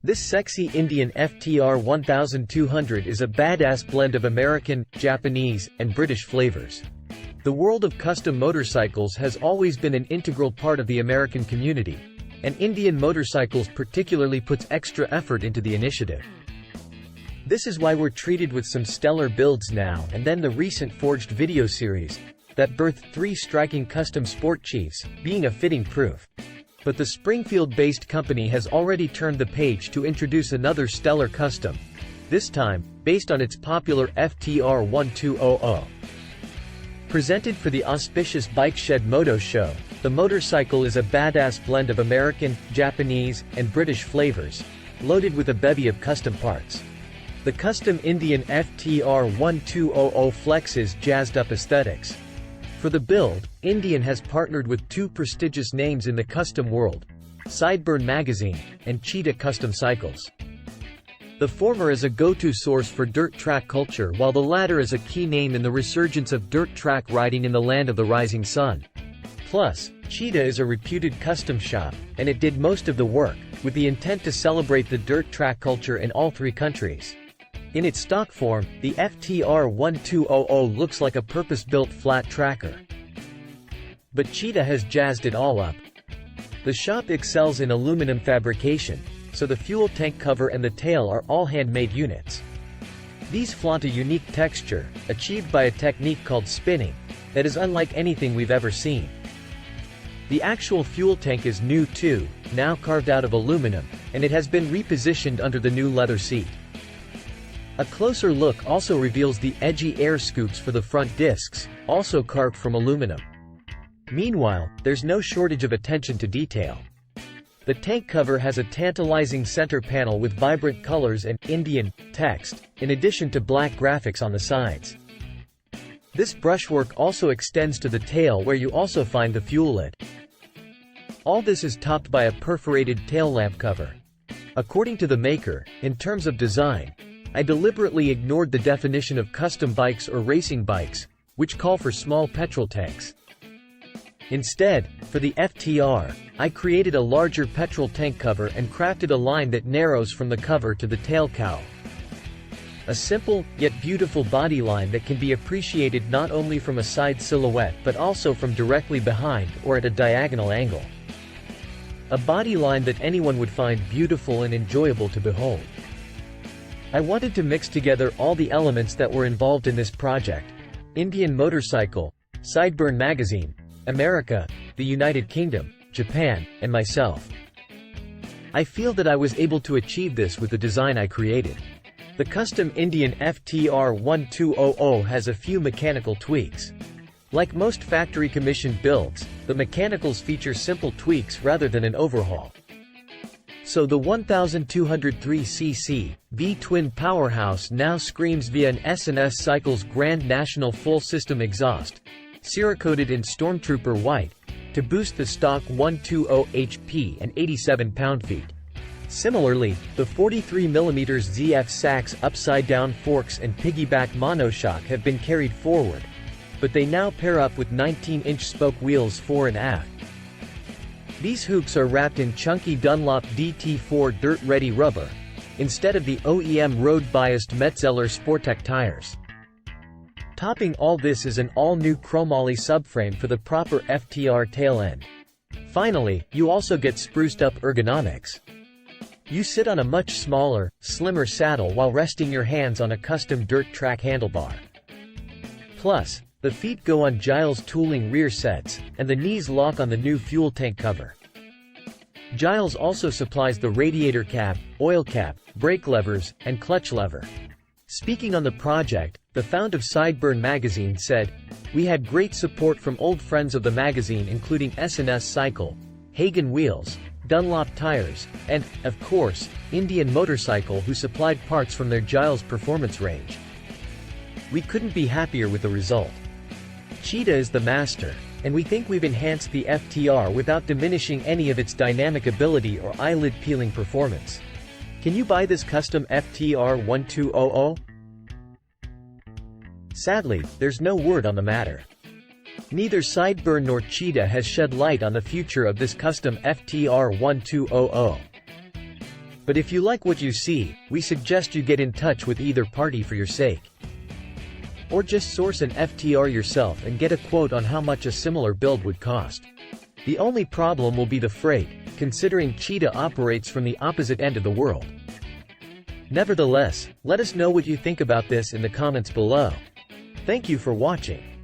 This sexy Indian FTR1200 is a badass blend of American, Japanese, and British flavors. The world of custom motorcycles has always been an integral part of the American community, and Indian Motorcycles particularly puts extra effort into the initiative. This is why we're treated with some stellar builds now and then the recent Forged video series that birthed 3 striking custom sport chiefs, being a fitting proof. But the Springfield-based company has already turned the page to introduce another stellar custom, this time, based on its popular FTR1200. Presented for the auspicious Bike Shed Moto Show, the motorcycle is a badass blend of American, Japanese, and British flavors, loaded with a bevy of custom parts. The custom Indian FTR1200 flexes jazzed-up aesthetics. For the build, Indian has partnered with 2 prestigious names in the custom world, Sideburn Magazine, and Cheetah Custom Cycles. The former is a go-to source for dirt track culture while the latter is a key name in the resurgence of dirt track riding in the land of the rising sun. Plus, Cheetah is a reputed custom shop, and it did most of the work, with the intent to celebrate the dirt track culture in all 3 countries. In its stock form, the FTR1200 looks like a purpose-built flat tracker. But Cheetah has jazzed it all up. The shop excels in aluminum fabrication, so the fuel tank cover and the tail are all handmade units. These flaunt a unique texture, achieved by a technique called spinning, that is unlike anything we've ever seen. The actual fuel tank is new too, now carved out of aluminum, and it has been repositioned under the new leather seat. A closer look also reveals the edgy air scoops for the front discs, also carved from aluminum. Meanwhile, there's no shortage of attention to detail. The tank cover has a tantalizing center panel with vibrant colors and Indian text, in addition to black graphics on the sides. This brushwork also extends to the tail where you also find the fuel lid. All this is topped by a perforated tail lamp cover. According to the maker, in terms of design, I deliberately ignored the definition of custom bikes or racing bikes, which call for small petrol tanks. Instead, for the FTR, I created a larger petrol tank cover and crafted a line that narrows from the cover to the tail cowl. A simple, yet beautiful body line that can be appreciated not only from a side silhouette but also from directly behind or at a diagonal angle. A body line that anyone would find beautiful and enjoyable to behold. I wanted to mix together all the elements that were involved in this project: Indian Motorcycle, Sideburn Magazine, America, the United Kingdom, Japan, and myself. I feel that I was able to achieve this with the design I created. The custom Indian FTR1200 has a few mechanical tweaks. Like most factory-commissioned builds, the mechanicals feature simple tweaks rather than an overhaul. So the 1203cc V-twin powerhouse now screams via an S&S Cycles Grand National full system exhaust, Cerakoted in Stormtrooper white, to boost the stock 120 HP and 87 pound-feet. Similarly, the 43mm ZF Sachs upside-down forks and piggyback monoshock have been carried forward, but they now pair up with 19-inch spoke wheels fore and aft. These hoops are wrapped in chunky Dunlop DT4 dirt-ready rubber, instead of the OEM road-biased Metzeler Sportec tires. Topping all this is an all-new chromoly subframe for the proper FTR tail end. Finally, you also get spruced-up ergonomics. You sit on a much smaller, slimmer saddle while resting your hands on a custom dirt track handlebar. Plus, the feet go on Giles tooling rear sets, and the knees lock on the new fuel tank cover. Giles also supplies the radiator cap, oil cap, brake levers, and clutch lever. Speaking on the project, the founder of Sideburn Magazine said, "We had great support from old friends of the magazine including S&S Cycle, Hagen Wheels, Dunlop Tires, and, of course, Indian Motorcycle who supplied parts from their Giles performance range. We couldn't be happier with the result. Cheetah is the master, and we think we've enhanced the FTR without diminishing any of its dynamic ability or eyelid-peeling performance. Can you buy this custom FTR1200? Sadly, there's no word on the matter. Neither Sideburn nor Cheetah has shed light on the future of this custom FTR1200. But if you like what you see, we suggest you get in touch with either party for your sake. Or just source an FTR yourself and get a quote on how much a similar build would cost. The only problem will be the freight, considering Cheetah operates from the opposite end of the world. Nevertheless, let us know what you think about this in the comments below. Thank you for watching.